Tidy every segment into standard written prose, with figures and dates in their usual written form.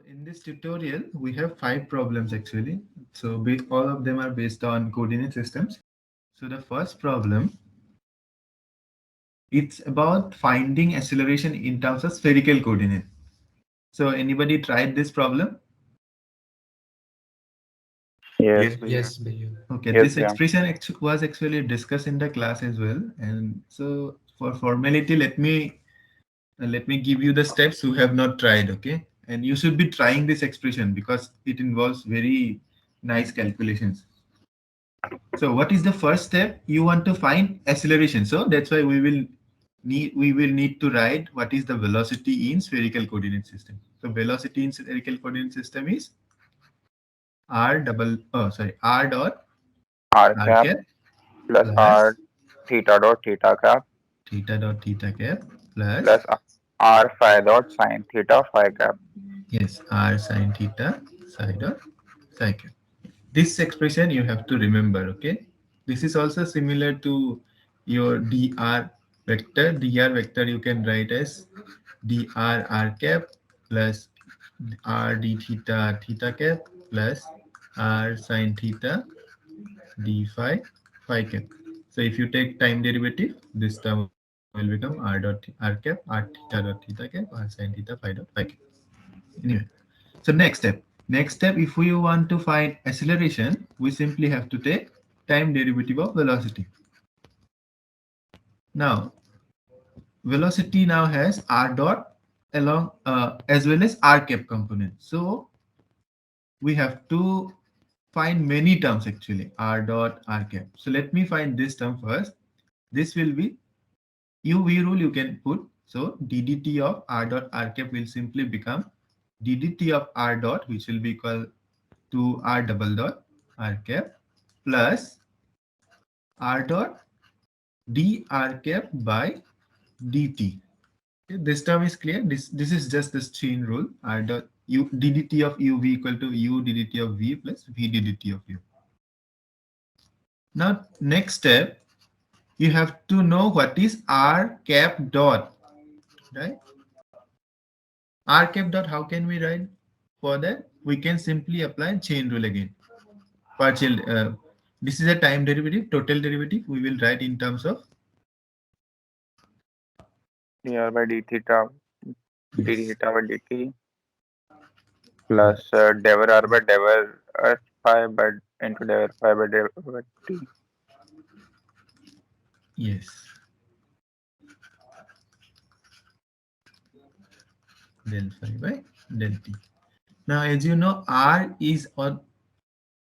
in this tutorial, we have 5 problems actually. So all of them are based on coordinate systems. So the first problem, it's about finding acceleration in terms of spherical coordinate. So anybody tried this problem? Yes, Yes, भैया. yes, Bhaiya. Okay, Yes, this भैया. expression was actually discussed in the class as well. And so for formality, let me give you the steps who have not tried, okay? And you should be trying this expression because it involves very nice calculations. So what is the first step? You want to find acceleration. So that's why we will need to write what is the velocity in spherical coordinate system. So velocity in spherical coordinate system is r dot R r cap cap plus plus R theta dot theta cap theta dot theta cap plus plus R phi dot sin theta phi cap. yes r sine theta psi dot psi cap. This expression you have to remember, okay? This is also similar to your dr vector you can write as dr r cap plus r d theta theta cap plus r sine theta d phi cap. So if you take time derivative, this term will become r dot r cap r theta dot theta cap r sine theta phi dot phi cap. Anyway, so next step, if we want to find acceleration, we simply have to take time derivative of velocity. Now velocity now has r dot along as well as r cap component. So we have to find many terms actually, r dot r cap. So let me find this term first. This will be uv rule you can put. So ddt of r dot r cap will simply become ddt of r dot, which will be equal to r double dot r cap plus r dot dr cap by dt. Okay, this term is clear. This is just the chain rule. R dot u ddt of uv equal to u ddt of v plus v ddt of u. Now next step, you have to know what is r cap dot, right? R cap dot, how can we write? For that, we can simply apply chain rule again. Partial. This is a time derivative, total derivative. We will write in terms of dr by d theta d yes, theta by dt plus plus dever R by dever phi by into dever phi by dever by t. yes, del phi by del t. Now, as you know, r is on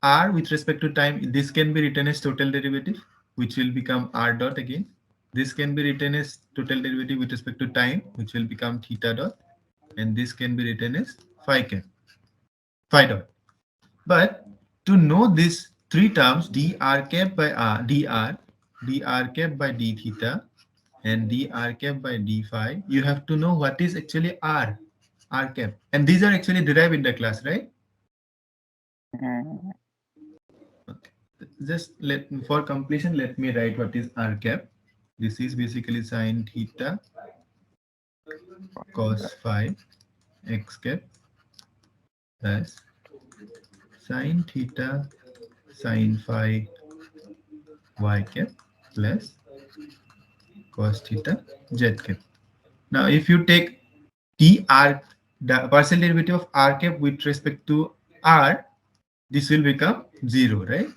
r with respect to time. This can be written as total derivative, which will become r dot again. This can be written as total derivative with respect to time, which will become theta dot, and this can be written as phi dot. But to know these three terms, dr cap by r, dr cap by d theta, and dr cap by d phi, you have to know what is actually r cap. And these are actually derived in the class, right? Mm, Okay. Just for completion, let me write what is r cap. This is basically sine theta cos phi x cap plus sine theta sine phi y cap plus cos theta z cap. Now, if you take the partial derivative of r cap with respect to r, this will become 0, right?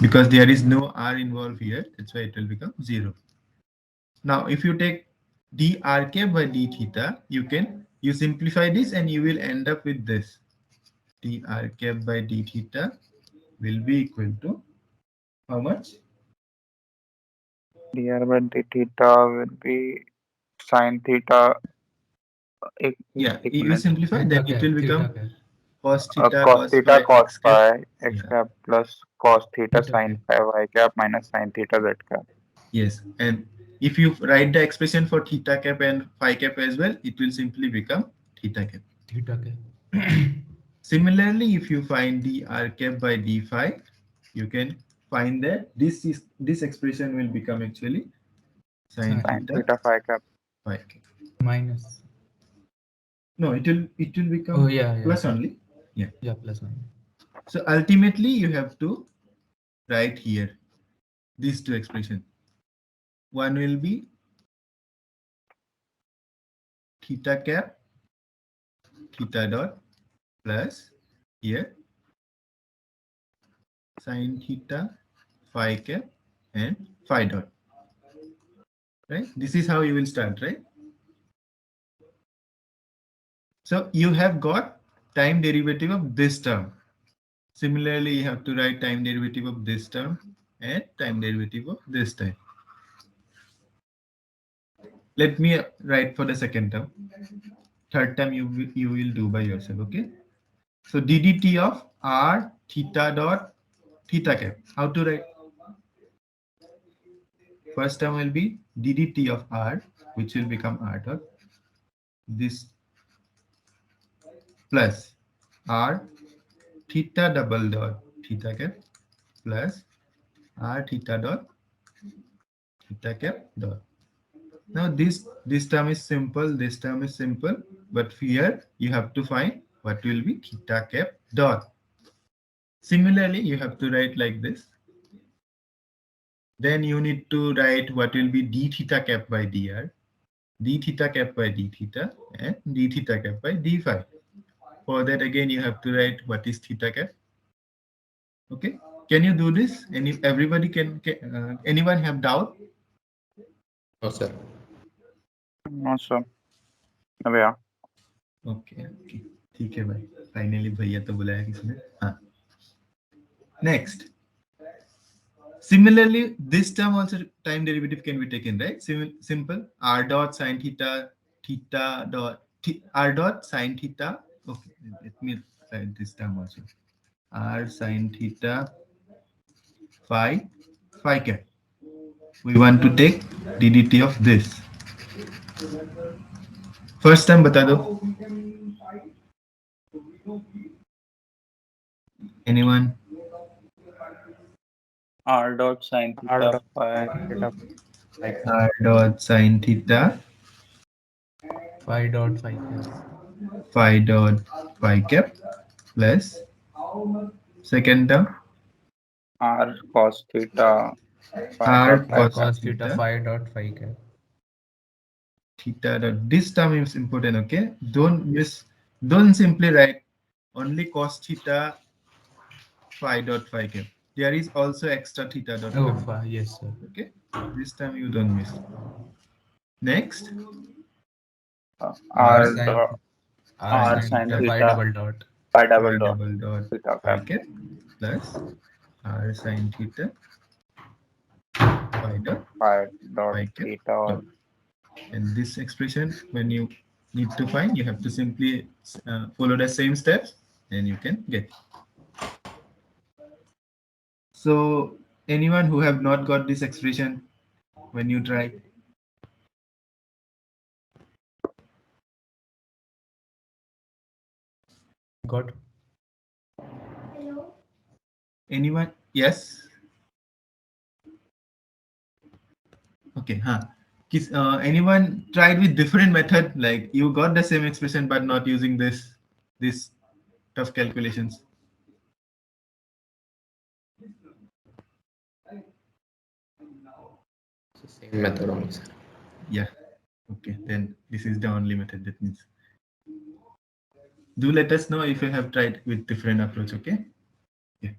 Because there is no r involved here, that's why it will become 0. Now, if you take dr cap by d theta, you simplify this and you will end up with this. Dr cap by d theta will be equal to how much? dr by d theta will be sin theta Yeah, you equivalent. simplify, then it will become Theta cap, cos theta Cos cos theta phi cos x cap. phi x Yeah. cap plus cos theta theta sin cap. phi y cap minus sin theta z cap. Yes, and if you write the expression for theta cap and phi cap as well, it will simply become theta cap. Theta cap. Similarly, if you find the r cap by d phi, you can find that this expression will become actually sine Sin Sin theta theta phi cap. phi cap. minus No, it will become Oh yeah, plus yeah, only. Yeah. yeah. Plus one. So ultimately you have to write here these two expressions. One will be theta cap theta dot plus here sine theta phi cap and phi dot. Right? This is how you will start, right? So you have got time derivative of this term. Similarly, you have to write time derivative of this term and time derivative of this term. Let me write for the second term. Third term you will do by yourself. Okay. So ddt of r theta dot theta cap. How to write? First term will be ddt of r, which will become r dot this plus r theta double dot theta cap plus r theta dot theta cap dot. Now this term is simple, this term is simple, but here you have to find what will be theta cap dot. Similarly, you have to write like this. Then you need to write what will be d theta cap by dr, d theta cap by d theta, and d theta cap by d phi. For that again you have to write what is theta cap. Okay, can you do this? Everybody can anyone have doubt? No, sir. No, sir. Yeah. Okay okay ठीक है भाई finally भैया तो बुलाया किसने हाँ next similarly this term also time derivative can be taken right simple r dot sine theta theta dot r dot sine theta okay let me write this term also r sine theta phi phi cap we want to take ddt of this first term bata do anyone R dot sine R theta dot phi theta like r dot sine theta phi dot phi cap. phi dot phi cap plus second term R cos theta phi r dot phi R cos cap. cos theta theta phi dot phi cap. theta dot this term is important. Okay, don't simply write only cos theta phi dot phi cap. There is also extra theta dot Oh, coming. phi, yes, sir. Okay, this time you don't miss. Next R R sin dot R R sin sine theta phi theta double dot. phi phi double dot double dot theta phi cap. cap plus r sin theta phi dot Phi dot phi cap theta dot. And this expression, when you need to find, you have to simply follow the same steps and you can get. So anyone who have not got this expression when you try? Got Anyone? Yes? Okay, huh. Anyone tried with different method, like you got the same expression but not using this tough calculations? same method only, sir. Yeah. Okay, then this is the only method. That means do let us know if you have tried with different approach. Okay. Yeah.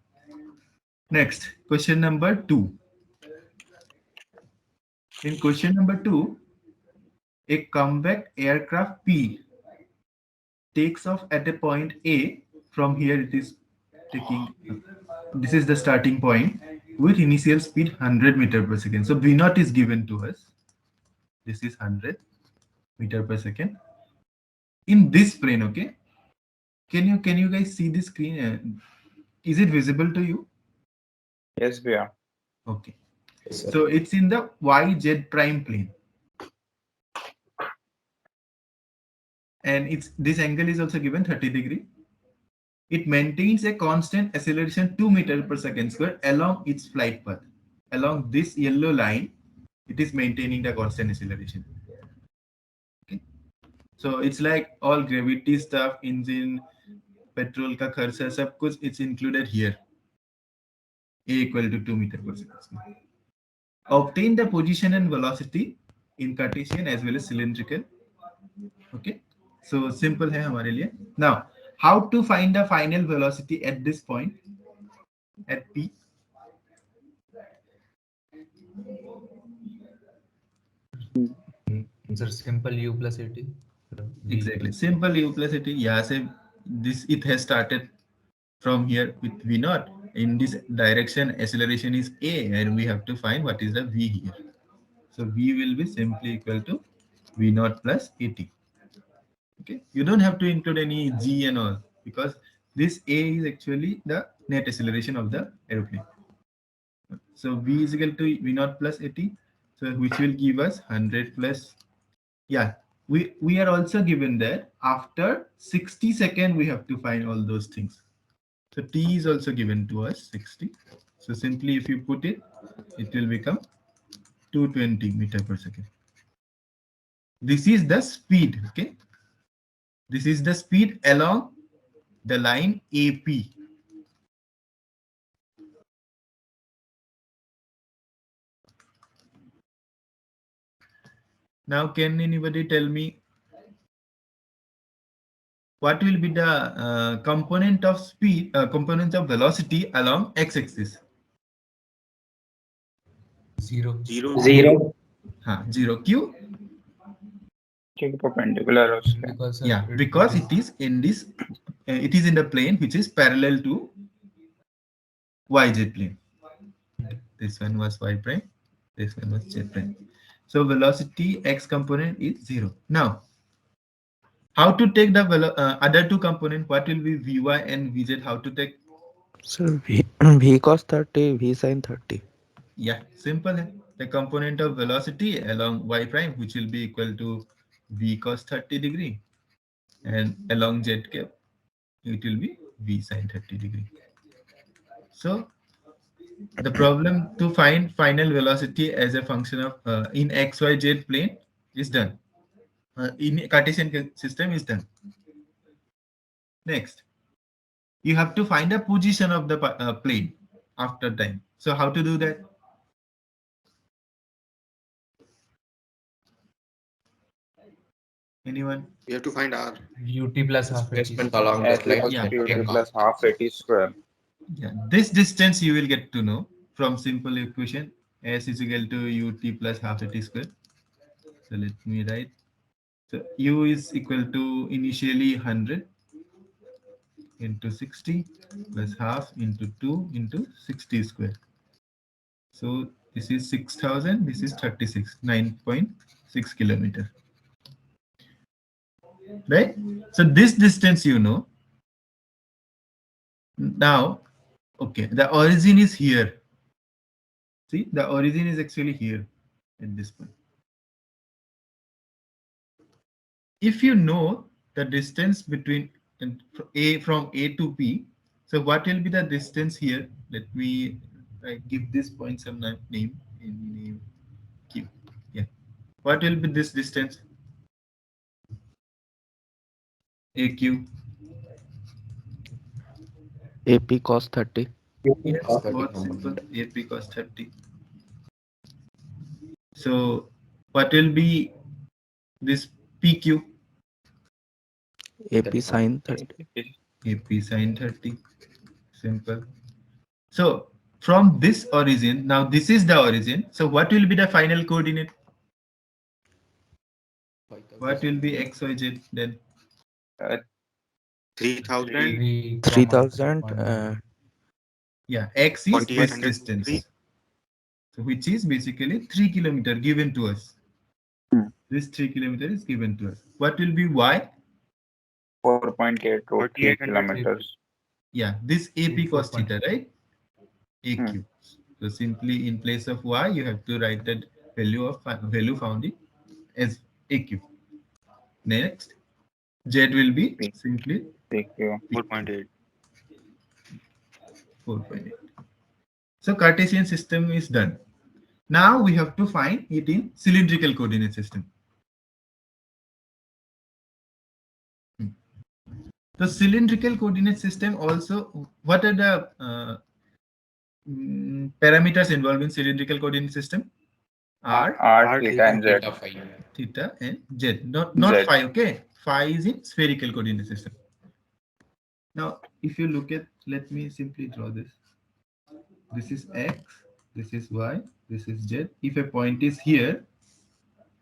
Next, question number 2. In question number 2, a combat aircraft P takes off at a point A. From here, it is taking. This is the starting point with initial speed 100 meter per second. So V naught is given to us. This is 100 meter per second. In this plane, okay. Can you guys see the screen? Is it visible to you? Yes, we are. Okay. Yes, sir. So it's in the YZ prime plane. And it's this angle is also given 30 degree. It maintains a constant acceleration 2 meter per second square along its flight path. Along this yellow line, it is maintaining the constant acceleration. Okay. So it's like all gravity stuff, engine, petrol ka kharcha, sab kuch it's included here. A equal to 2 meter per second. Obtain the position and velocity in Cartesian as well as cylindrical. Okay. So simple hai hamare liye. Now, how to find the final velocity at this point at P? Sir, simple U plus AT. Exactly. Simple U plus AT. Yeah, say this it has started from here with V naught. In this direction, acceleration is A, and we have to find what is the V here. So V will be simply equal to V naught plus AT. Okay. You don't have to include any G and all because this A is actually the net acceleration of the aeroplane. So V is equal to V naught plus AT. So which will give us 100 plus. Yeah, we are also given that after 60 seconds we have to find all those things. So T is also given to us 60. So simply if you put it, it will become 220 meter per second. This is the speed. Okay. This is the speed along the line AP. Now, can anybody tell me what will be the component of speed, component of velocity along x-axis? Zero. Zero. Zero. Q? perpendicular है उसके. Because Yeah, because it is in this, it is in the plane which is parallel to yz plane. This one was y prime, this one was z prime. So velocity x component is 0. Now, how to take the other two component? What will be vy and vz? How to take? Sir, V cos 30, V sin 30. Yeah, simple. Hai. The component of velocity along y prime, which will be equal to v cos 30 degree, and along z cap, it will be v sin 30 degree. So the problem to find final velocity as a function of in xyz plane is done. In Cartesian system is done. Next, you have to find the position of the plane after time. So how to do that? Anyone? We have to find our UT plus half AT. displacement along S that line. equals Yeah. to UT plus half AT square. Yeah, this distance you will get to know from simple equation. S is equal to ut plus half at square. So let me write. So u is equal to initially 100 into 60 plus half into 2 into 60 square. So this is 6,000. This is 36, 9.6 kilometer. Right? So this distance you know. Now, okay, the origin is here. See, the origin is actually here at this point. If you know the distance between A from A to P, so what will be the distance here? Let me give this point some name in name Q. Yeah. What will be this distance? AQ. AP cos 30. Yes, Cos 30 what simple. component. AP cos 30. So what will be this PQ? AP sin 30. AP sin 30. Simple. So from this origin, now this is the origin. So what will be the final coordinate? What will be x, y, z then? 3,000. 3000. Yeah, x is this 2800 distance. So which is basically 3 kilometer given to us. This 3 kilometer is given to us. What will be y? 4.8 kilometers. Yeah, this AP cos theta, right? AQ. So simply in place of y, you have to write that value found in as AQ. Next, z will be simply PQ. 4.8. 4.8. So Cartesian system is done. Now we have to find it in cylindrical coordinate system. The cylindrical coordinate system also, what are the parameters involved in cylindrical coordinate system? R, R, theta, and Z. Theta phi. theta, and Z. Not Z. phi, okay? Phi is in spherical coordinate system. Now, if you look at, let me simply draw this. This is X, this is Y, this is Z. If a point is here,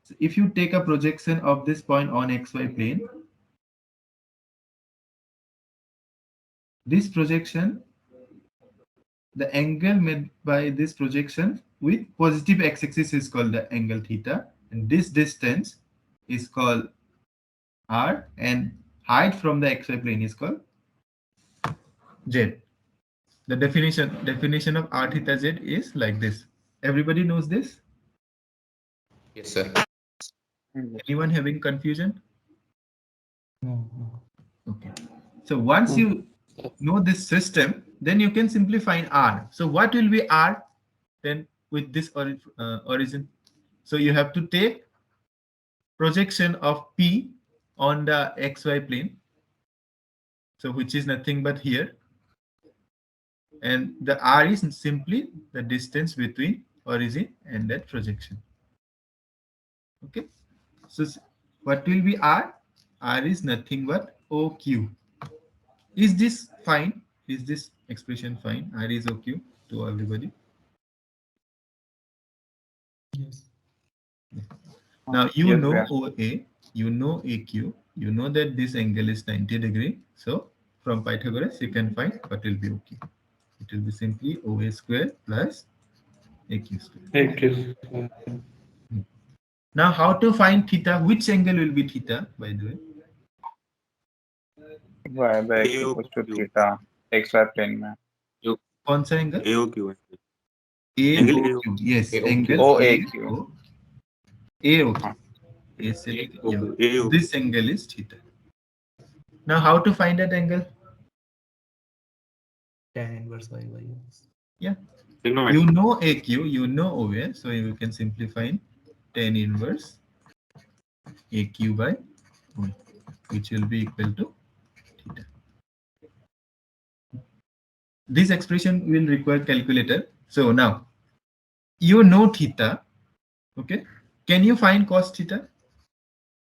so if you take a projection of this point on XY plane, this projection, the angle made by this projection with positive x-axis is called the angle theta, and this distance is called r, and height from the xy plane is called z. The definition of r theta z is like this. Everybody knows this? Yes, sir. Anyone having confusion? No. Okay. So once you know this system, then you can simply find r. So what will be r then with this origin? So you have to take projection of P on the xy plane, so which is nothing but here, and the r is simply the distance between origin and that projection. Okay, so what will be r? R is nothing but OQ. Is this fine? Is this expression fine? R is OQ to everybody. Yes. Now you Yes, know yes. OA, you know AQ, you know that this angle is 90 degree. So from Pythagoras, you can find what will be OQ. It will be simply OA square plus AQ square. Now how to find theta? Which angle will be theta, by the way? Y by X equals to theta, XY plane में. कौन सा angle? AOQ. AOQ. Yes, AOQ. angle OAQ. AOQ. A से लेके AOQ. AOQ. This angle is theta. Now how to find that angle? Tan inverse y by x. Yeah. Trigonometry. You know AQ, you know OA, so you can simply find tan inverse AQ by OA, which will be equal to theta. This expression will require calculator. So now you know theta. Okay. Can you find cos theta?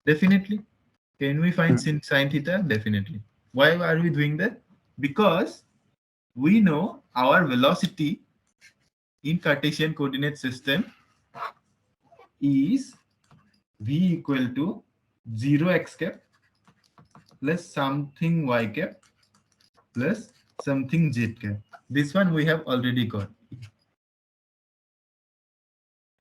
Definitely. Can we find sin theta? Definitely. Why are we doing that? Because we know our velocity in Cartesian coordinate system is v equal to 0 x cap plus something y cap plus something z cap. This one we have already got.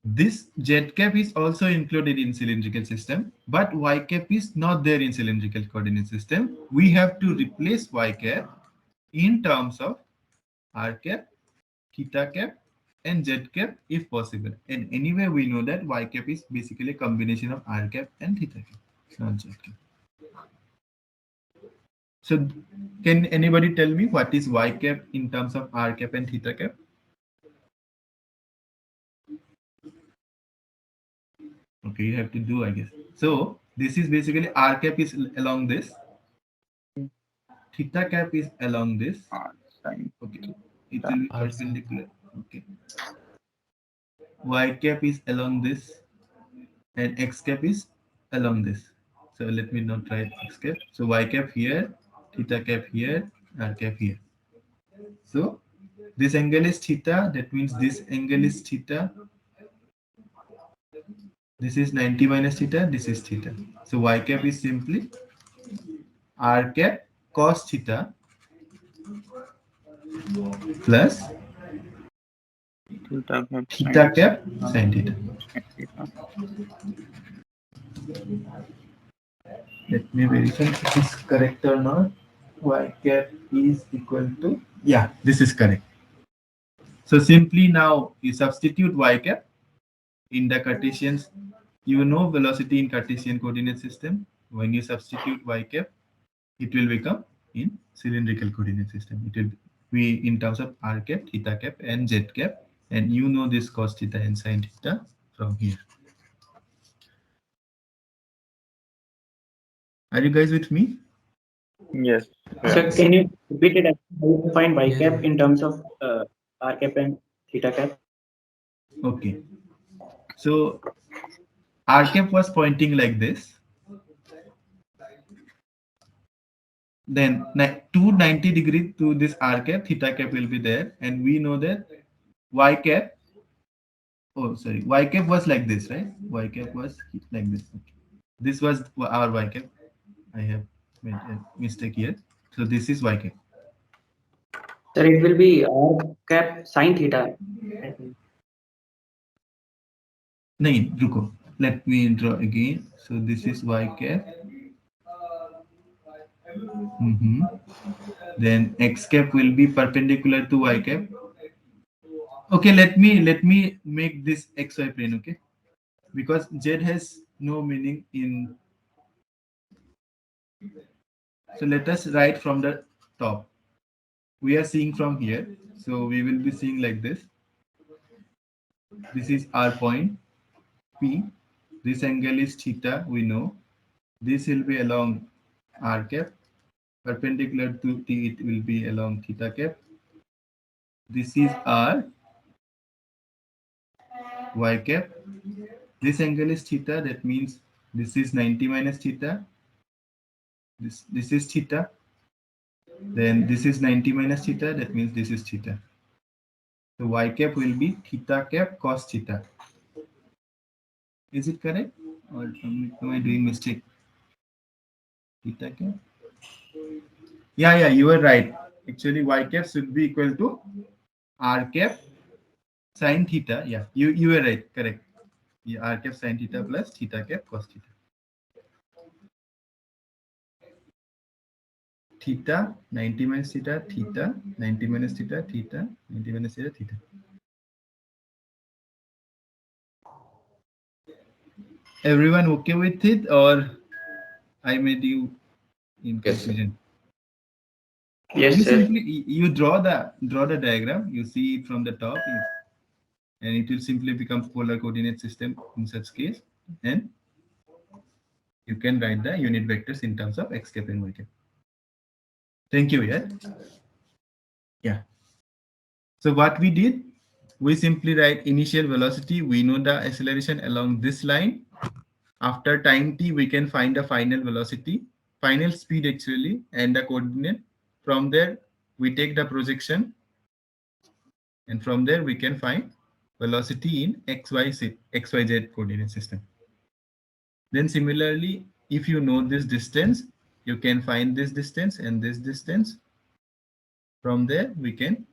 This z cap is also included in cylindrical system, but y cap is not there in cylindrical coordinate system. We have to replace y cap in terms of r cap, theta cap, and z cap if possible. And anyway, we know that y cap is basically a combination of r cap and theta cap, not z cap. So can anybody tell me what is y cap in terms of r cap and theta cap? Okay, you have to do, I guess. So this is basically r cap is along this, theta cap is along this. R sin. Okay, it will be R perpendicular. Okay, y cap is along this, and x cap is along this. So let me not write x cap. So y cap here, theta cap here, r cap here. So this angle is theta. That means this angle is theta. This is 90 minus theta. This is theta. So y cap is simply r cap cos theta plus theta cap sin theta. Let me verify if it is correct or not. Y cap is equal to, yeah, this is correct. So simply now you substitute y cap in the Cartesian, you know velocity in Cartesian coordinate system. When you substitute y cap, it will become in cylindrical coordinate system. It will be in terms of r cap, theta cap, and z cap. And you know this cos theta and sin theta from here. Are you guys with me? Yes. Sir, Yeah. can you repeat it? How you find y Yes, cap sir. in terms of r cap and theta cap? Okay. So r cap was pointing like this. Then 290 degree to this r cap, theta cap will be there, and we know that y cap. Oh, sorry, y cap was like this, right? Y cap was like this. Okay. This was our y cap. I have made a mistake here. So this is y cap. Sir, it will be r cap sine theta. I think. No, रुको. Let me draw again. So this is y cap. Then x cap will be perpendicular to y cap. Okay, let me make this xy plane. Okay, because z has no meaning in. So let us write from the top. We are seeing from here, so we will be seeing like this. This is our point P. This angle is theta. We know this will be along r cap. Perpendicular to T, it will be along theta cap. This is r y cap. This angle is theta. That means this is 90 minus theta. This is theta. Then this is 90 minus theta. That means this is theta. So y cap will be theta cap cos theta. Is it correct? Or am I doing mistake? Theta cap? Yeah, you are right. Actually, y cap should be equal to r cap sine theta. Yeah, you were right. Correct. Yeah, r cap sine theta plus theta cap cos theta. Theta 90 minus theta 90 minus theta 90 minus theta. Everyone okay with it, or I made you in Yes, sir. confusion? Yes, You sir. simply you draw the diagram. You see it from the top, and it will simply become polar coordinate system in such case, and you can write the unit vectors in terms of x cap and y cap. Thank you. Yeah. So what we did, we simply write initial velocity. We know the acceleration along this line. After time t, we can find the final velocity, final speed actually, and the coordinate. From there, we take the projection, and from there we can find velocity in xyz coordinate system. Then similarly, if you know this distance, you can find this distance and this distance. From there, we can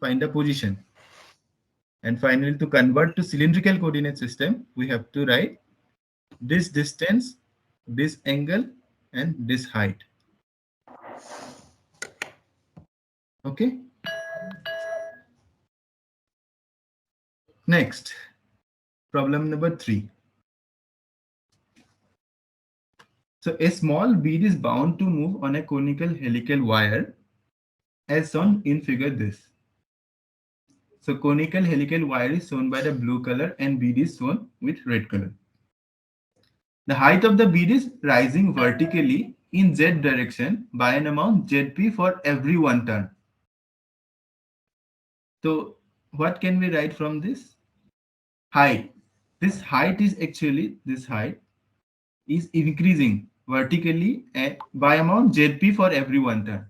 find the position. And finally, to convert to cylindrical coordinate system, we have to write this distance, this angle, and this height. Okay. Next, problem number 3. So a small bead is bound to move on a conical helical wire as shown in figure this. So conical helical wire is shown by the blue color and bead is shown with red color. The height of the bead is rising vertically in z direction by an amount zp for every 1 turn. So what can we write from this? Height. This height is actually, this height is increasing vertically by amount zp for every 1 turn.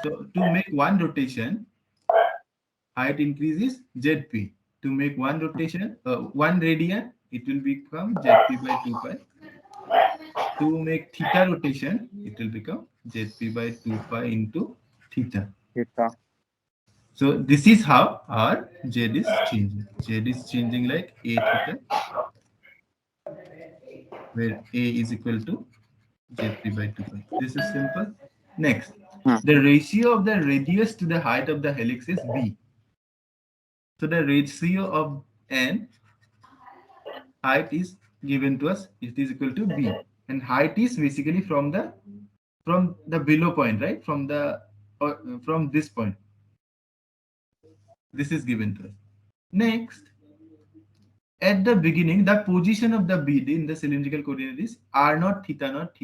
So to make one rotation, height increases zp. To make one rotation, 1 radian, it will become zp by 2 pi. To make theta rotation, it will become zp by 2 pi into theta. Theta. So this is how our z is changing. Z is changing like a theta, where a is equal to zp by 2 pi. This is simple. Next, the ratio of the radius to the height of the helix is b. So the ratio of n height is given to us. It is equal to b, and height is basically from the below point, right? From this point. This is given to us. Next, at the beginning, the position of the bead in the cylindrical coordinate is r naught theta naught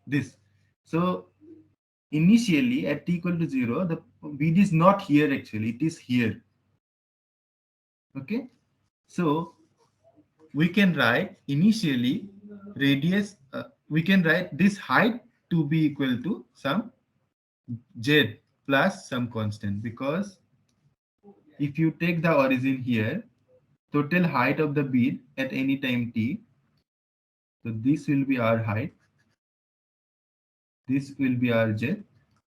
this. So initially at t equal to 0, the bead is not here actually, it is here. Okay, so we can write initially radius, we can write this height to be equal to some z plus some constant, because if you take the origin here, total height of the bead at any time t, so this will be our height, this will be our z,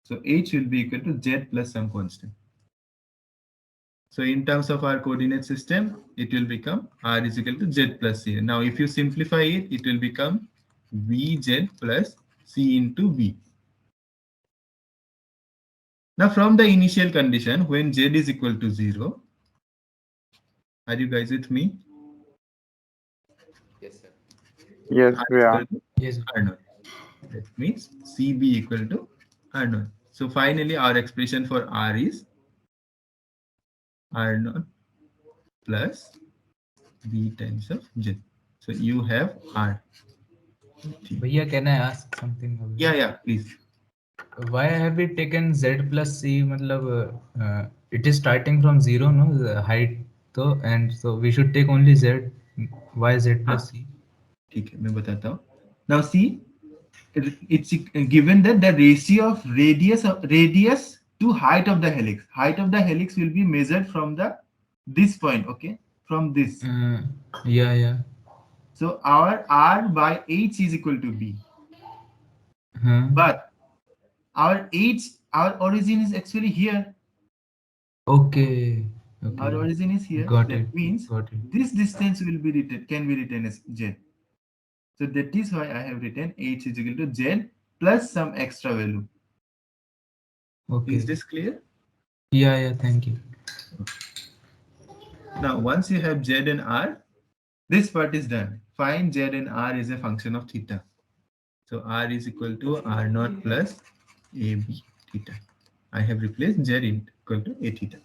so h will be equal to z plus some constant. So in terms of our coordinate system, it will become r is equal to z plus c. Now if you simplify it, it will become vz plus c into v. Now from the initial condition, when z is equal to 0, are you guys with me? Yes, sir. Yes, R we is are. equal to Yes. r naught. That means cb equal to r naught. So finally our expression for r is r naught plus b times of z. So you have r. Bhaiya, can I ask something? Yeah, please. Why have we taken z plus c? Matlab, it is starting from 0, no? The height, so, and so we should take only z. Why z plus c? ठीक है, मैं बताता हूँ. Now see, it's given that the ratio of radius to height of the helix. Height of the helix will be measured from this point, okay? From this. Yeah. So our r by h is equal to b. Huh. But our origin is actually here. Okay. Our origin is here. Got That it. means Got it. this distance will be can be written as z. So that is why I have written h is equal to z plus some extra value. Okay. Is this clear? Yeah. Thank you. Now, once you have z and r, this part is done. Find z and r is a function of theta. So r is equal to r naught plus ab theta. I have replaced z equal to a theta.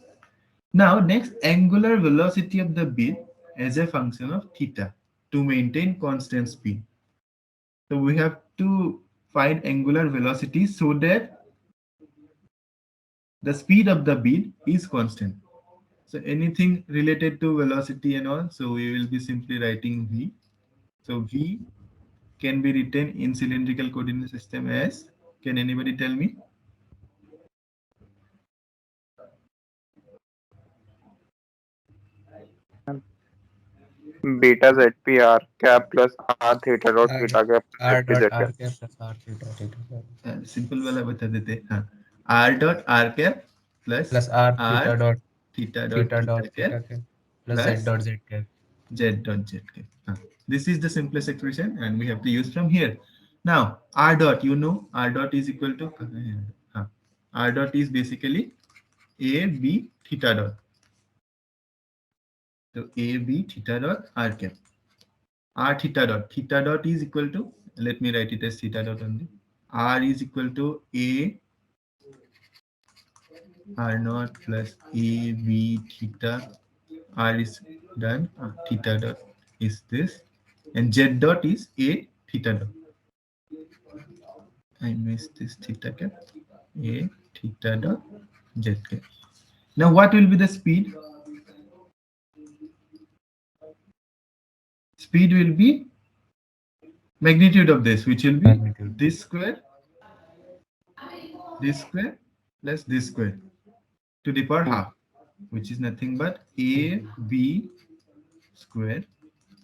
Now, next, angular velocity of the bead as a function of theta to maintain constant speed. So we have to find angular velocity so that the speed of the bead is constant. So anything related to velocity and all, so we will be simply writing v. So v can be written in cylindrical coordinate system as, can anybody tell me? Beta ZP r cap plus r theta dot R theta cap plus R ZP dot z R cap. cap plus R theta. Simple वाला बता देते हैं. हाँ, r dot r cap plus R r dot theta dot theta dot theta cap theta cap plus z dot z cap. z dot z cap. This is the simplest expression and we have to use from here. Now r dot, you know, r dot is equal to r dot is basically a b theta dot. So a b theta dot r cap. R theta dot is equal to, let me write it as theta dot only. R is equal to a r naught plus a b theta. R is done. Theta dot is this, and z dot is a theta dot. I missed this theta cap. A theta dot z cap. Now what will be the speed? Speed will be magnitude of this, which will be Magnitude. this square plus this square to the power half, which is nothing but a b square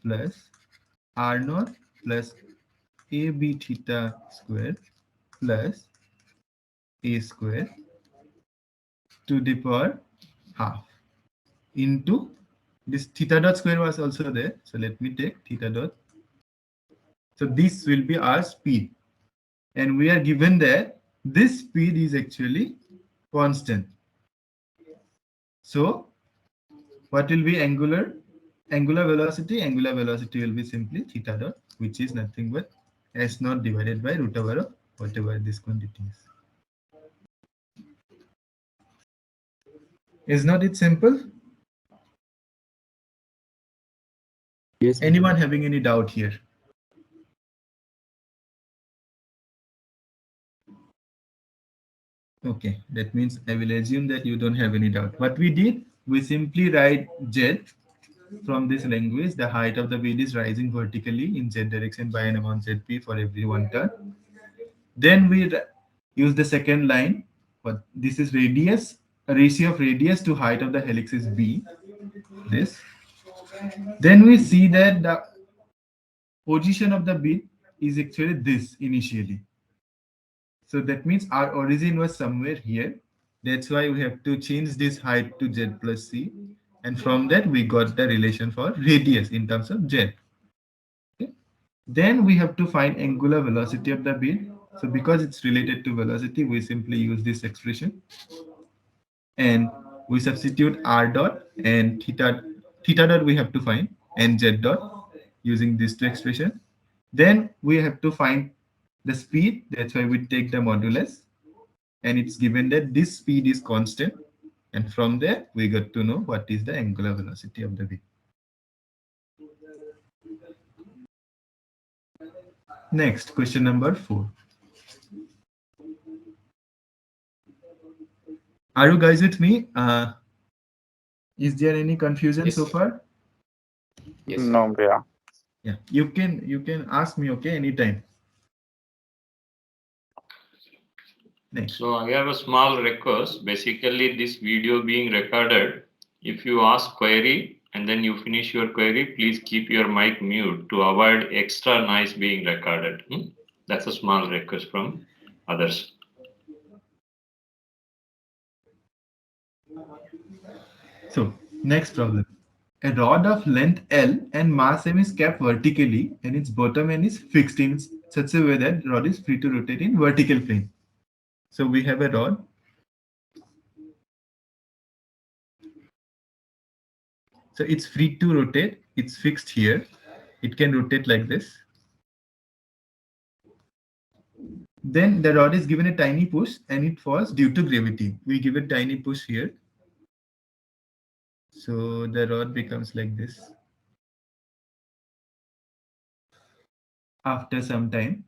plus r naught plus a b theta square plus a square to the power half into this theta dot square was also there. So let me take theta dot. So this will be our speed. And we are given that this speed is actually constant. So what will be angular velocity? Angular velocity will be simply theta dot, which is nothing but s naught divided by root over of whatever this quantity is. Is not it simple? Yes. Anyone having any doubt here? Okay, that means I will assume that you don't have any doubt. What we did, we simply write Z from this language. The height of the bead is rising vertically in Z direction by an amount ZP for every 1 turn. Then we use the second line, but this is radius, a ratio of radius to height of the helix is B. This. Then we see that the position of the bead is actually this initially. So that means our origin was somewhere here. That's why we have to change this height to Z plus C. And from that, we got the relation for radius in terms of Z. Okay. Then we have to find angular velocity of the bead. So because it's related to velocity, we simply use this expression. And we substitute r dot and theta dot we have to find, and z dot using these two expression. Then we have to find the speed. That's why we take the modulus, and it's given that this speed is constant, and from there we got to know what is the angular velocity of the bead. Next, question number 4. Are you guys with me? Is there any confusion Yes. so far? Yes. No, Bhaiya. Yeah, you can ask me, okay, anytime. Next. So I have a small request. Basically, this video being recorded. If you ask query and then you finish your query, please keep your mic mute to avoid extra noise being recorded. That's a small request from others. So, next problem. A rod of length L and mass m is kept vertically and its bottom end is fixed in such a way that the rod is free to rotate in vertical plane. So we have a rod. So it's free to rotate. It's fixed here. It can rotate like this. Then the rod is given a tiny push and it falls due to gravity. We give a tiny push here. So the rod becomes like this. After some time.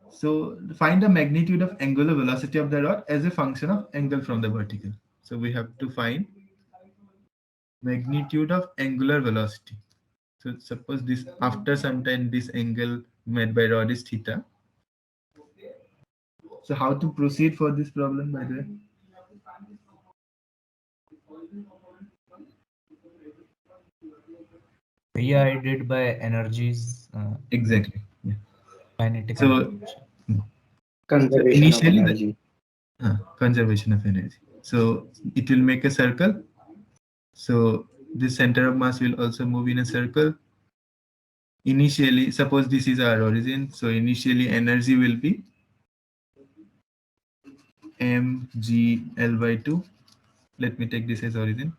So find the magnitude of angular velocity of the rod as a function of angle from the vertical. So we have to find magnitude of angular velocity. So suppose this, after some time, this angle made by rod is theta. So how to proceed for this problem, by the way? Yeah, I did by energies. Exactly. Yeah. Kinetic So energy. Conservation initially of energy. conservation of energy. So it will make a circle. So the center of mass will also move in a circle. Initially, suppose this is our origin. So initially energy will be mg L by 2. Let me take this as origin.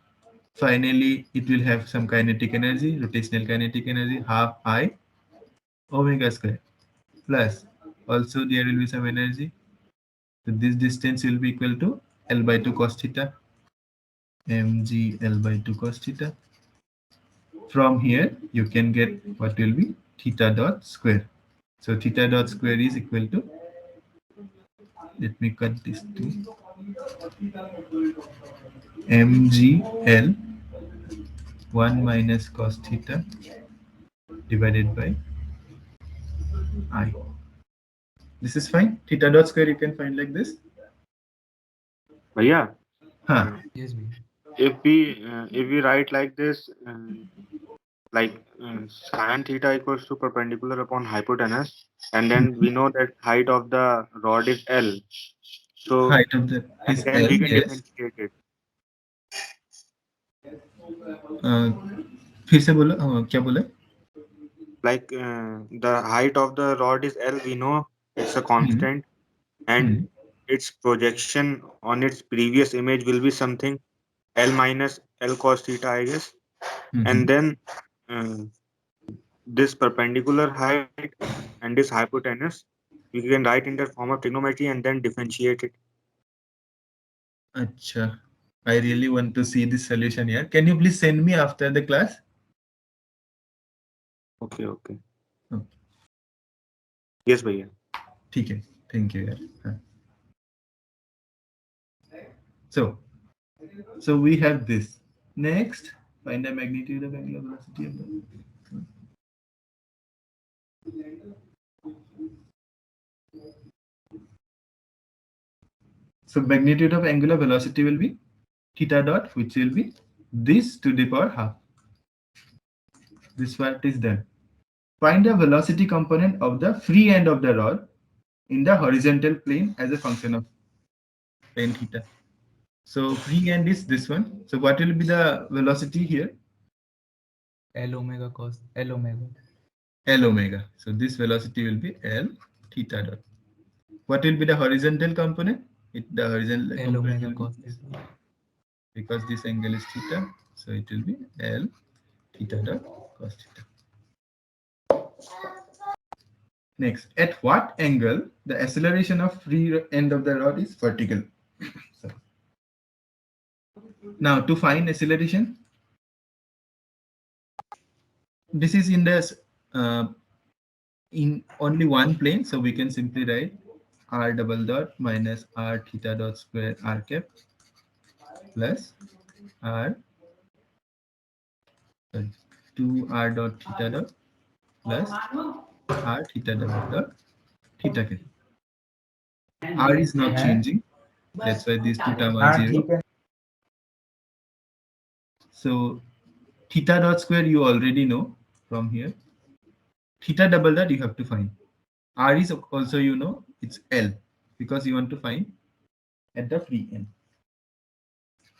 Finally, it will have some kinetic energy, rotational kinetic energy, half I omega square, plus also there will be some energy. So this distance will be equal to L by 2 cos theta, mg L by 2 cos theta. From here, you can get what will be theta dot square. So theta dot square is equal to, let me cut this to mgl 1 minus cos theta divided by I. This is fine. Theta dot square you can find like this. Bhaiya, Huh. Yes, B. if we write like this, sine theta equals to perpendicular upon hypotenuse, and then we know that height of the rod is L. So Height of the and is then L. we can Yes. differentiate it. फिर से बोलो, क्या बोले? Like the height of the rod is L, we know it's a constant, and its projection on its previous image will be something L minus L cos theta, I guess. And then this perpendicular height and this hypotenuse, we can write in the form of trigonometry and then differentiate it. Acha. I really want to see this solution here. Can you please send me after the class? Okay. Okay. Yes, भैया. ठीक है. Thank you यार. हाँ. So we have this. Next, find the magnitude of angular velocity of the. So magnitude of angular velocity will be theta dot, which will be this to the power half. This part is done. Find the velocity component of the free end of the rod in the horizontal plane as a function of tan theta. So free end is this one. So what will be the velocity here? L omega cos L omega. L omega. So this velocity will be L theta dot. What will be the horizontal component? The horizontal L component omega will cos be, theta. because this angle is theta, so it will be L theta dot cos theta. Next, at what angle the acceleration of free end of the rod is vertical? So, now to find acceleration, this is in the in only one plane, so we can simply write r double dot minus r theta dot square r cap plus r 2r dot theta dot plus r theta double dot theta cap. R is not changing, that's why these two terms are 0. So theta dot square you already know from here. Theta double dot you have to find. R is also, you know, it's L, because you want to find at the free end.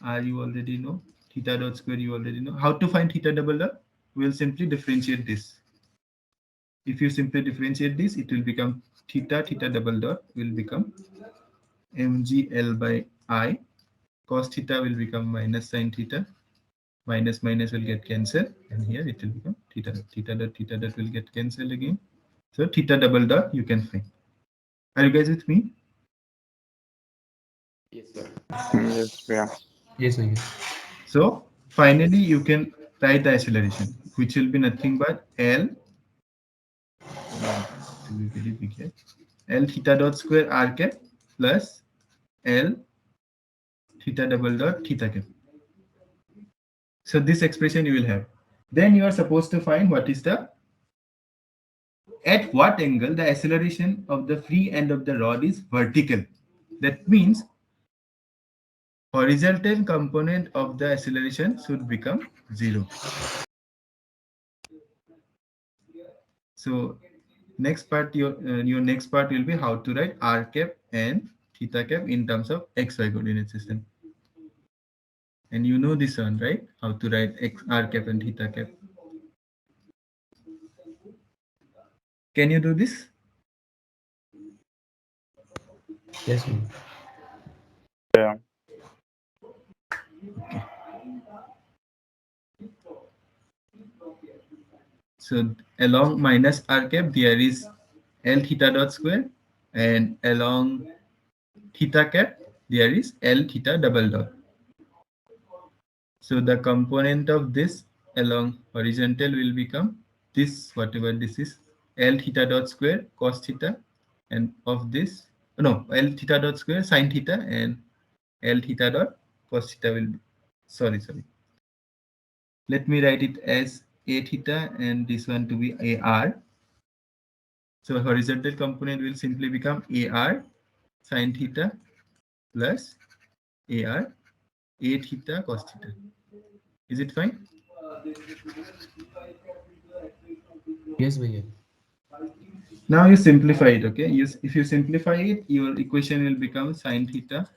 R you already know. Theta dot square you already know. How to find theta double dot? We'll simply differentiate this. If you simply differentiate this, it will become theta double dot will become mgl by I. Cos theta will become minus sin theta. Minus minus will get cancelled, and here it will become theta dot will get cancelled again. So theta double dot you can find. Are you guys with me? Yes, yeah. Yes, sir. So finally you can write the acceleration, which will be nothing but L to be very big here, L theta dot square r cap plus L theta double dot theta cap. So this expression you will have. Then you are supposed to find what is the, at what angle the acceleration of the free end of the rod is vertical. That means horizontal component of the acceleration should become 0. So next part, your next part will be how to write r cap and theta cap in terms of xy coordinate system. And you know this one, right? How to write r cap and theta cap. Can you do this? Yes, sir. Yeah. Okay. So along minus r cap there is L theta dot square, and along theta cap there is L theta double dot. So the component of this along horizontal will become this, whatever this is, L theta dot square cos theta, and of this, no, L theta dot square sin theta, and L theta dot cos theta will be, sorry. Let me write it as A theta and this one to be AR. So horizontal component will simply become AR sin theta plus AR A theta cos theta. Is it fine? Yes, भैया. Now you simplify it, okay? If you simplify it, your equation will become sin theta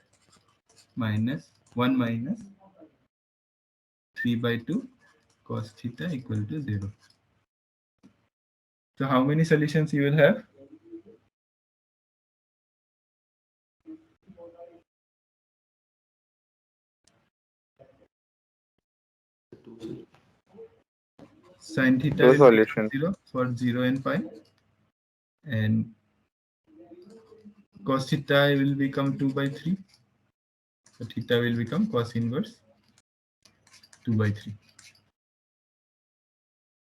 minus 1 minus 3 by 2 cos theta equal to 0. So how many solutions you will have? Sin theta Two will become solutions. 0 for 0 and pi, and cos theta will become 2 by 3. So theta will become cos inverse 2 by 3.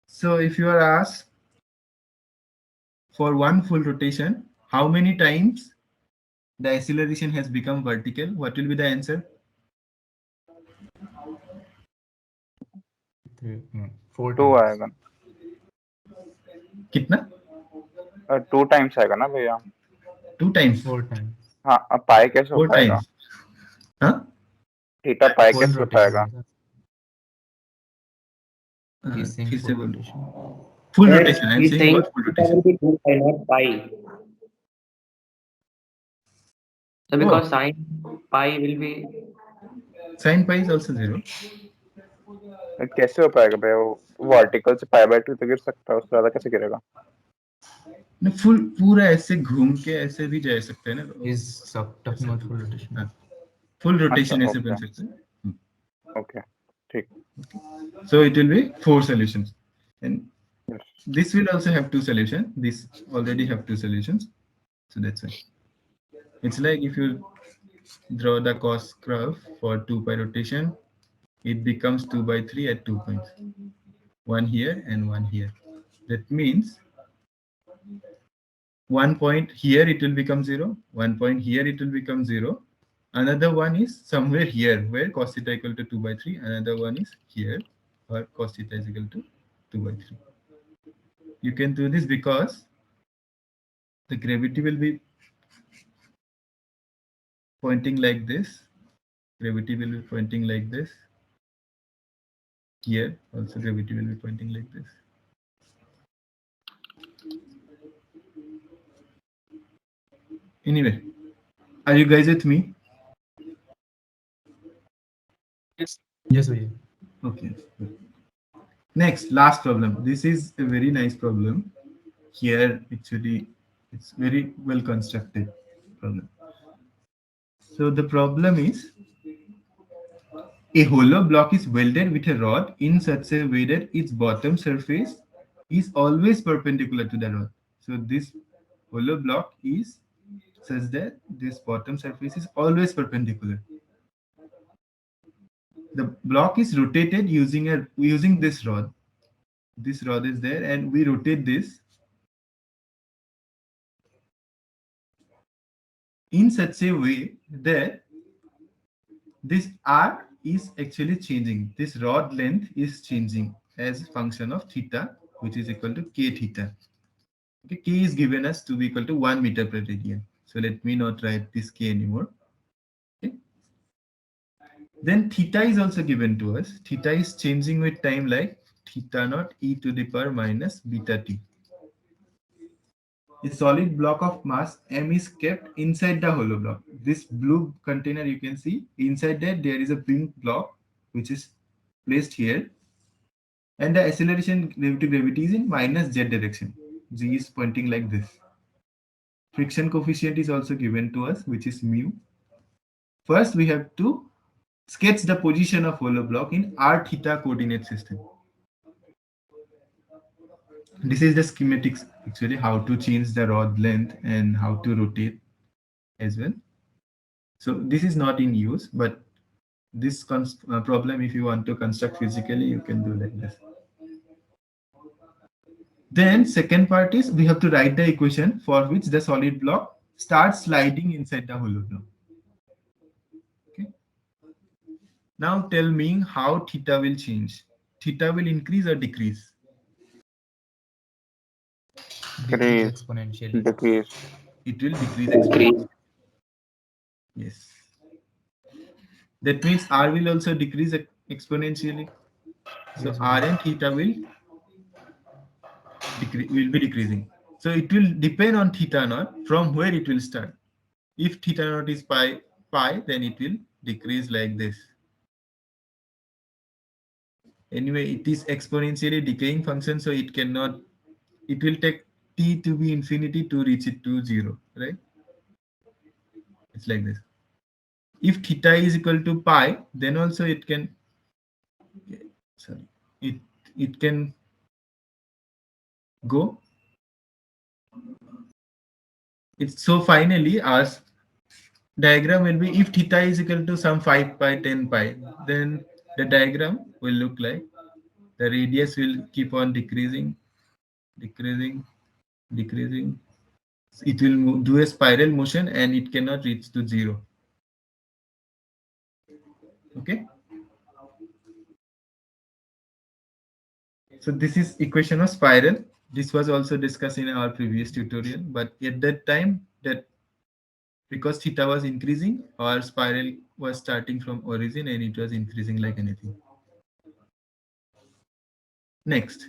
So if you are asked for one full rotation, how many times the acceleration has become vertical, what will be the answer? 4 2 times. आएगा, कितना? 2 times आएगा ना भैया? 2 times? 4 times. हाँ, अब पाई कैसे हो 4 पाएगा? times? हाँ? थीटा पाई Full कैसे हो rotation. पाएगा? sir. He's saying फिर full से बोलो. rotation. Full Sir, rotation. I'm he's saying saying about full theta rotation. will be 2 pi, not pi. So because Oh. sin pi will be Sin pi is also 0. कैसे हो पाएगा भैया? वो vertical से pi by 2 तो गिर सकता है, उससे ज्यादा कैसे गिरेगा? नहीं, फुल पूरा ऐसे घूम के ऐसे भी जा सकते हैं ना. He's talking about full rotation. Full rotation अच्छा, ऐसे बन ओके सकते हैं. ओके, ठीक. So it will be 4 solutions, and Yes. this will also have 2 solutions. This already have 2 solutions, so that's why. It's like if you draw the cos curve for 2 pi rotation, it becomes 2 by 3 at 2 points, one here and one here. That means 1 point here it will become 0, 1 point here it will become 0, another one is somewhere here where cos theta equal to 2 by 3, another one is here where cos theta is equal to 2 by 3. You can do this because the gravity will be pointing like this, gravity will be pointing like this, here also gravity will be pointing like this. Anyway, are you guys with me? Yes, भैया. Okay. Next, last problem. This is a very nice problem. Here, actually, it's very well constructed problem. So the problem is a hollow block is welded with a rod in such a way that its bottom surface is always perpendicular to the rod. So this hollow block is such that this bottom surface is always perpendicular. The block is rotated using this rod. This rod is there, and we rotate this in such a way that this r is actually changing. This rod length is changing as a function of theta, which is equal to k theta. Okay, k is given us to be equal to 1 meter per radian. So let me not write this k anymore. Okay. Then theta is also given to us. Theta is changing with time, like theta naught e to the power minus beta t. A solid block of mass m is kept inside the hollow block. This blue container you can see, inside that there is a pink block which is placed here, and the acceleration due to gravity is in minus z direction. G is pointing like this. Friction coefficient is also given to us, which is mu. First we have to sketch the position of hollow block in r theta coordinate system. This is the schematics, actually, how to change the rod length and how to rotate as well. So this is not in use, but this problem, if you want to construct physically, you can do like this. Then second part is we have to write the equation for which the solid block starts sliding inside the hollow block. Okay. Now tell me how theta will change. Theta will increase or decrease? Decrease Decrease. exponentially. Decrease. It will decrease increase. exponentially. Yes. That means r will also decrease exponentially. So Yes, r and theta will be decreasing. So it will depend on theta naught from where it will start. If theta naught is pi, then it will decrease like this. Anyway, it is exponentially decaying function, so it cannot, it will take t to be infinity to reach it to 0, right? It's like this. If theta is equal to pi, then also it can, sorry, it can go. It's so finally our diagram will be, if theta is equal to some 5 pi, 10 pi, then the diagram will look like the radius will keep on decreasing, decreasing, decreasing. It will do a spiral motion and it cannot reach to 0. Okay. So this is equation of spiral. This was also discussed in our previous tutorial, but at that time, that because theta was increasing, our spiral was starting from origin and it was increasing like anything. Next,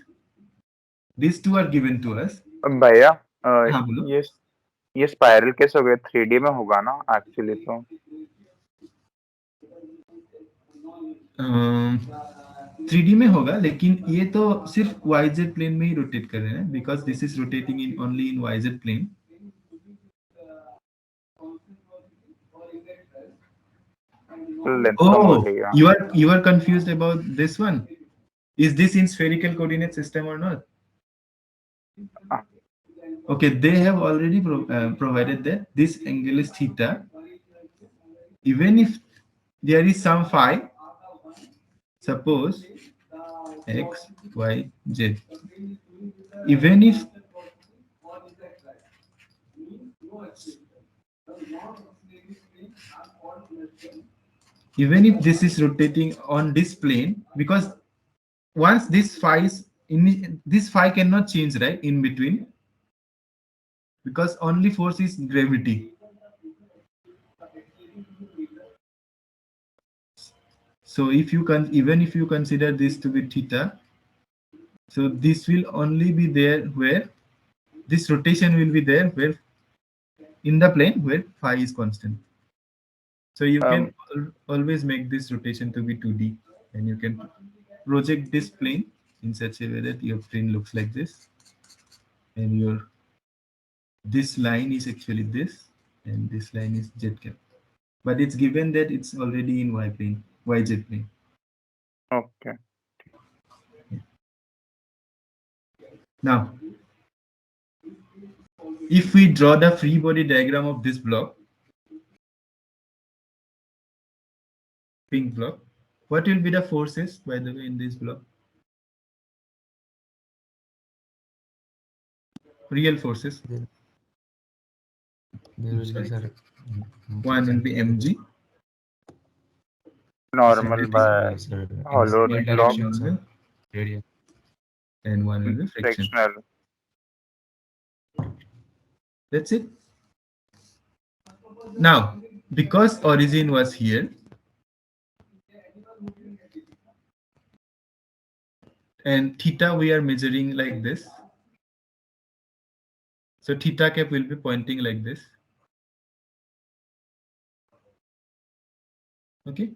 these two are given to us. भैया हाँ बोलो. ये spiral कैसे हो गया? 3D में होगा ना एक्चुअली तो? 3D में होगा, लेकिन ये तो सिर्फ YZ प्लेन में ही रोटेट कर रहे हैं, because this is rotating in only in YZ plane. Oh, you are confused about this one. Is this in spherical coordinate system or not? Okay, they have already provided that this angle is theta. Even if there is some phi, suppose x, y, z. Even if this is rotating on this plane, because once this phi is in, this phi cannot change, right, in between, because only force is gravity. So if you can, even if you consider this to be theta, so this will only be there where this rotation will be there where in the plane where phi is constant. So you can always make this rotation to be 2D, and you can project this plane in such a way that your plane looks like this, and your this line is actually this, and this line is z cap. But it's given that it's already in y plane, YZ plane. Okay. Now, if we draw the free body diagram of this block, pink block, what will be the forces, by the way, in this block? Real forces. There will be, sir, one will be mg. Normal by hollow in block. direction, sir. Radial. And one will be friction. Frictional. That's it. Now, because origin was here, and theta we are measuring like this, so theta cap will be pointing like this. Okay,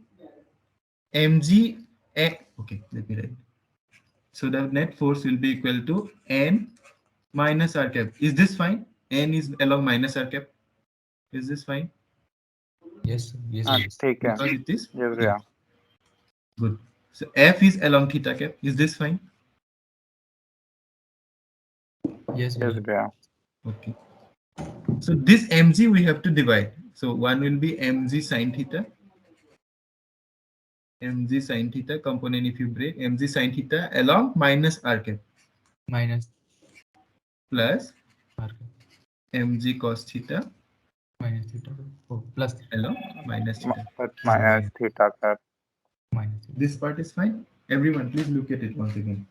mg, okay, let me write. So the net force will be equal to n minus r cap. Is this fine? N is along minus r cap. Is this fine? Yes, sir. Yes, yes. ठीक है. Because it is? Yes, yeah. Good. So F is along theta cap. Is this fine? Yes, Yes, yeah. Okay. So this mg we have to divide. So one will be mg sine theta. Mg sine theta component, if you break, mg sine theta along minus r cap minus plus r cap mg cos theta minus theta. Oh, plus along minus theta. Minus theta cap. minus theta. This part is fine. Everyone, please look at it once again.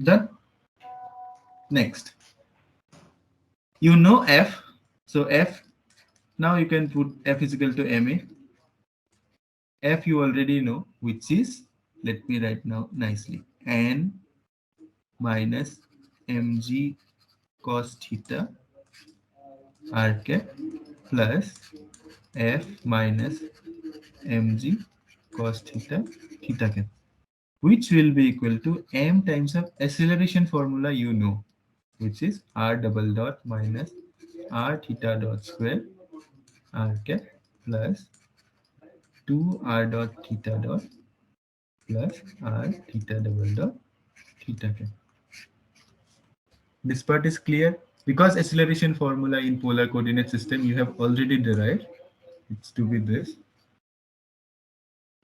Done. Next, you know F. So F, now you can put F is equal to ma. F you already know, which is, let me write now nicely, n minus mg cos theta r cap plus F minus mg cos theta theta cap, which will be equal to m times of acceleration formula you know, which is r double dot minus r theta dot square r cap plus 2r dot theta dot plus r theta double dot theta cap. This part is clear, because acceleration formula in polar coordinate system you have already derived. It's to be this.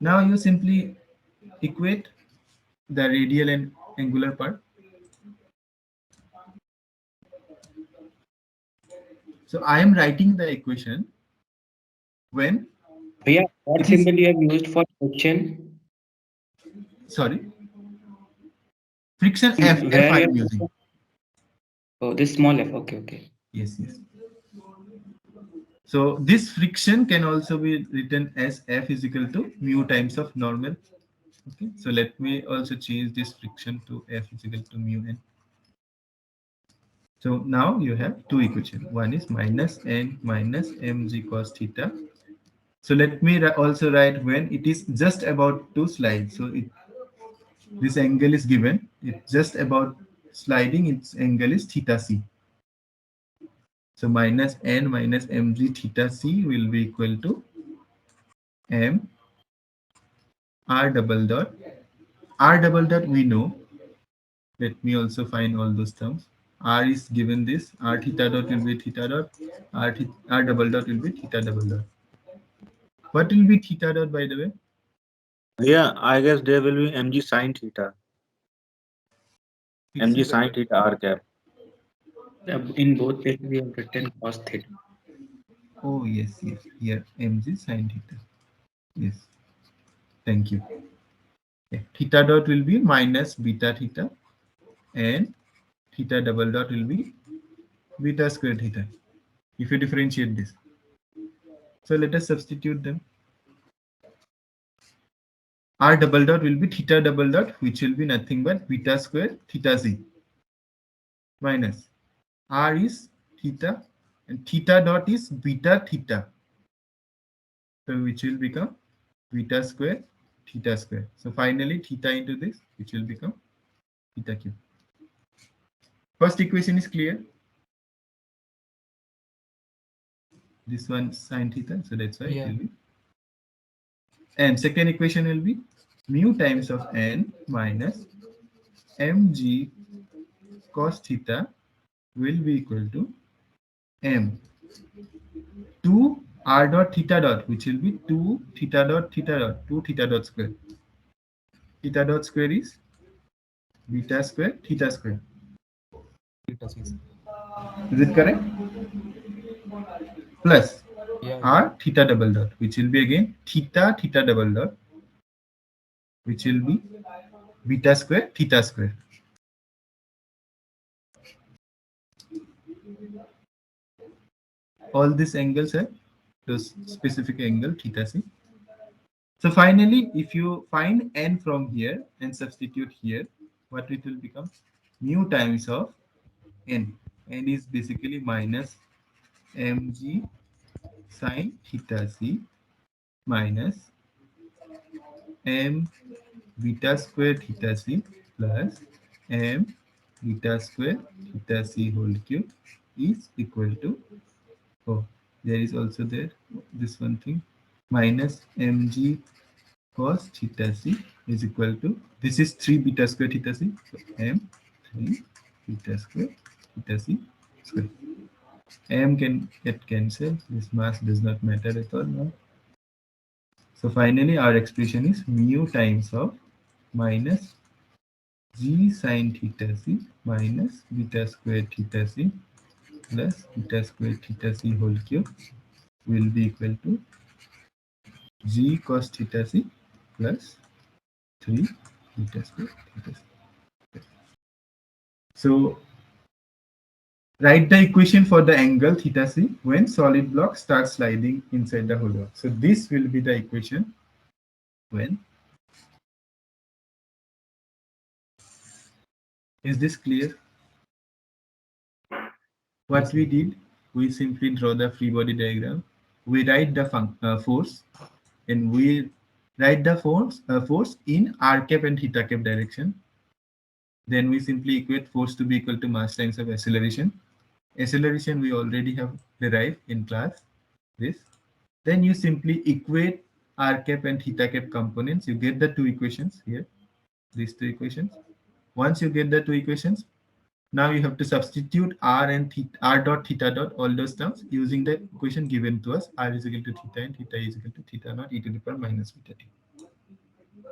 Now you simply equate the radial and angular part. So I am writing the equation when Yeah, what it is, symbol you have used for friction? sorry, friction F, Where I you am have using. oh, this small f. Okay, okay. Yes, yes. So this friction can also be written as F is equal to mu times of normal. Okay, so let me also change this friction to F is equal to mu n. So now you have two equations. One is minus n minus mg cos theta. So let me also write when it is just about to slide. So this angle is given. It's just about sliding. Its angle is theta c. So minus n minus mg theta c will be equal to m r double dot. R double dot we know. Let me also find all those terms. R is given this. R theta dot will be theta dot. R double dot will be theta double dot. What will be theta dot, by the way? Yeah, I guess there will be mg sine theta. mg sine theta r cap. In both places we have written cos theta. Oh, yes, yes. Here, mg sine theta. Yes. Thank you. Yeah. Theta dot will be minus beta theta, and theta double dot will be beta square theta. If you differentiate this. So let us substitute them. R double dot will be theta double dot, which will be nothing but beta square theta z, minus R is theta and theta dot is beta theta. So which will become beta square theta square. So finally theta into this, which will become theta cube. First equation is clear. This one sine theta, so that's why it Yeah. will be. And second equation will be mu times of n minus mg cos theta will be equal to m 2 r dot theta dot, which will be 2 theta dot 2 theta dot square. Theta dot square is beta square theta square. Theta c. Is it correct? Plus Yeah. r theta double dot, which will be again theta theta double dot, which will be beta square theta square. All these angles have those specific angle theta c. So finally, if you find n from here and substitute here, what it will become? Mu times of n. N is basically minus mg sine theta c minus m beta square theta c plus m beta square theta c whole cube is equal to, oh, there is also there this one thing, minus mg cos theta c is equal to, this is 3 beta square theta c, so m 3 beta square theta c square. M can get cancelled, this mass does not matter at all now. So finally our expression is mu times of minus g sine theta c minus beta square theta c plus beta square theta c whole cube will be equal to g cos theta c plus 3 beta square theta c. So write the equation for the angle theta c when solid block starts sliding inside the hollow. So this will be the equation when. Is this clear? What we did, we simply draw the free body diagram. We write the force, and we write the force in r cap and theta cap direction. Then we simply equate force to be equal to mass times of acceleration. Acceleration we already have derived in class. This. Then you simply equate r cap and theta cap components. You get the two equations here. These two equations. Once you get the two equations, now you have to substitute r and theta, r dot theta dot, all those terms using the equation given to us. R is equal to theta and theta is equal to theta naught e to the power minus beta t.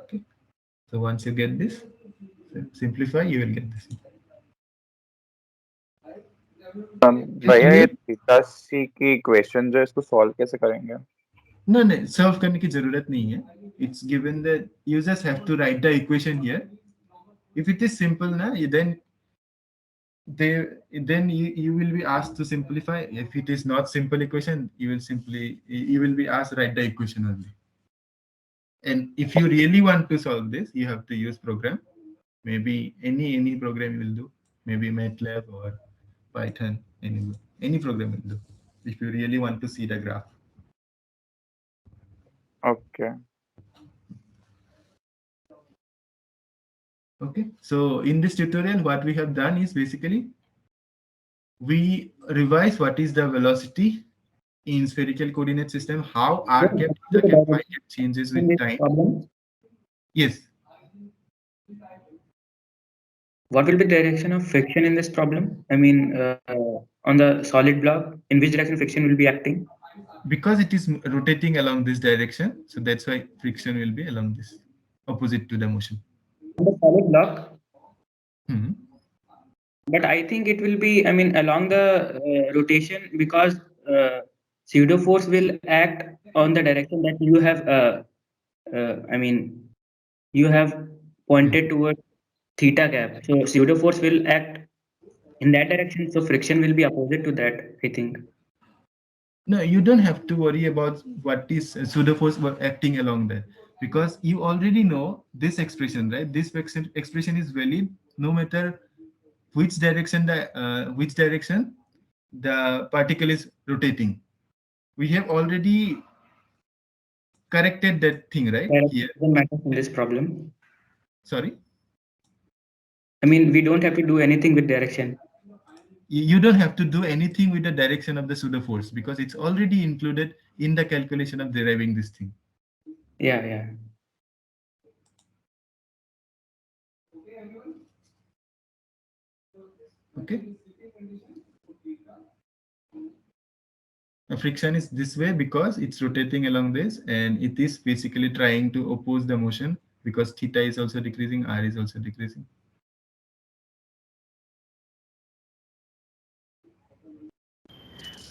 Okay. So once you get this, simplify, you will get this. भैया ये theta सी की equation जो है इसको solve कैसे करेंगे? No, no, solve करने की जरूरत नहीं है. It's given that you just have to write the equation here. If it is simple, na, then you will be asked to simplify. If it is not simple equation, you will be asked write the equation only. And if you really want to solve this, you have to use program. Maybe any program you will do. Maybe MATLAB or Python. Any program will do. If you really want to see the graph. Okay. Okay, so in this tutorial, what we have done is basically we revise what is the velocity in spherical coordinate system, how r cap theta cap phi cap changes with time. Problem. Yes. What will be the direction of friction in this problem? I mean, on the solid block, in which direction friction will be acting? Because it is rotating along this direction, so that's why friction will be along this, opposite to the motion. On the solid block, Hmm. but I think it will be, I mean, along the rotation, because pseudo force will act on the direction that you have, I mean, you have pointed towards theta cap. So pseudo force will act in that direction. So friction will be opposite to that, I think. No, you don't have to worry about what is pseudo force acting along there, because you already know this expression, right? This expression is valid no matter which direction the particle is rotating. We have already corrected that thing, right? Direction Here. doesn't matter in this problem. Sorry. I mean, we don't have to do anything with direction. You don't have to do anything with the direction of the pseudo force because it's already included in the calculation of deriving this thing. Yeah, yeah. Okay. The friction is this way because it's rotating along this, and it is basically trying to oppose the motion because theta is also decreasing, r is also decreasing.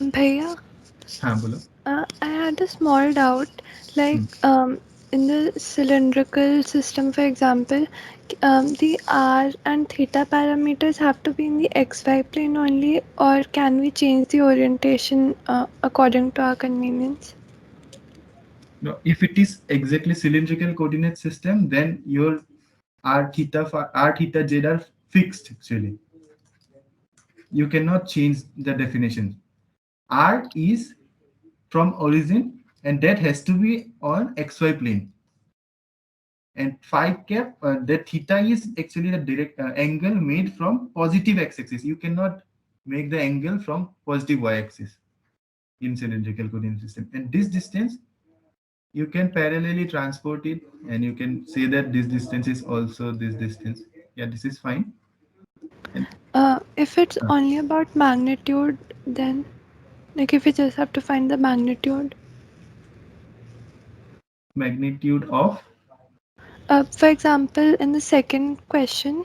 Bhaiya, हाँ बोलो. I had a small doubt. Like in the cylindrical system, for example, the r and theta parameters have to be in the xy plane only, or can we change the orientation according to our convenience? No, if it is exactly cylindrical coordinate system, then your r theta z are fixed actually. You cannot change the definition. R is from origin, and that has to be on xy plane. And phi cap, the theta is actually the direct angle made from positive x-axis. You cannot make the angle from positive y-axis in cylindrical coordinate system. And this distance, you can parallelly transport it, and you can say that this distance is also this distance. Yeah, this is fine. If it's only about magnitude, then like if we just have to find the magnitude. Magnitude of? For example, in the second question.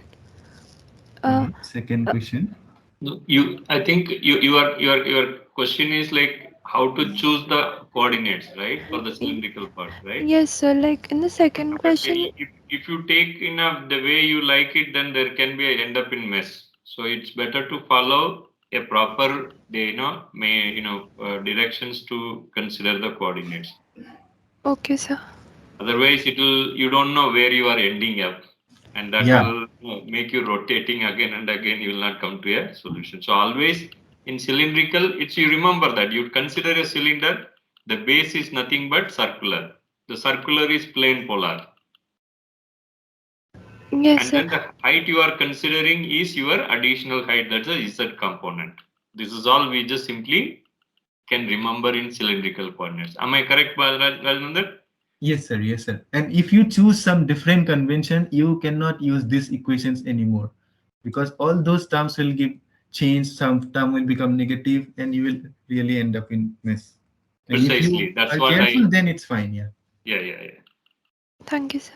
Second question. I think your question is like how to choose the coordinates, right, for the cylindrical part, right? Yes, sir. Like in the second question. If you take in the way you like it, then there can be end up in mess. So it's better to follow a proper, directions to consider the coordinates. Okay, sir. Otherwise, you don't know where you are ending up, and that will make you rotating again and again. You will not come to a solution. So always in cylindrical, you remember that you consider a cylinder. The base is nothing but circular. The circular is plane polar. Yes, and sir. then the height you are considering is your additional height. That's a Z component. This is all we just simply can remember in cylindrical coordinates. Am I correct, Rajendra? Yes, sir. Yes, sir. And if you choose some different convention, you cannot use these equations anymore because all those terms will change. Some term will become negative, and you will really end up in mess. And Precisely. if you That's are what careful, then it's fine. Yeah. Yeah. Thank you, sir.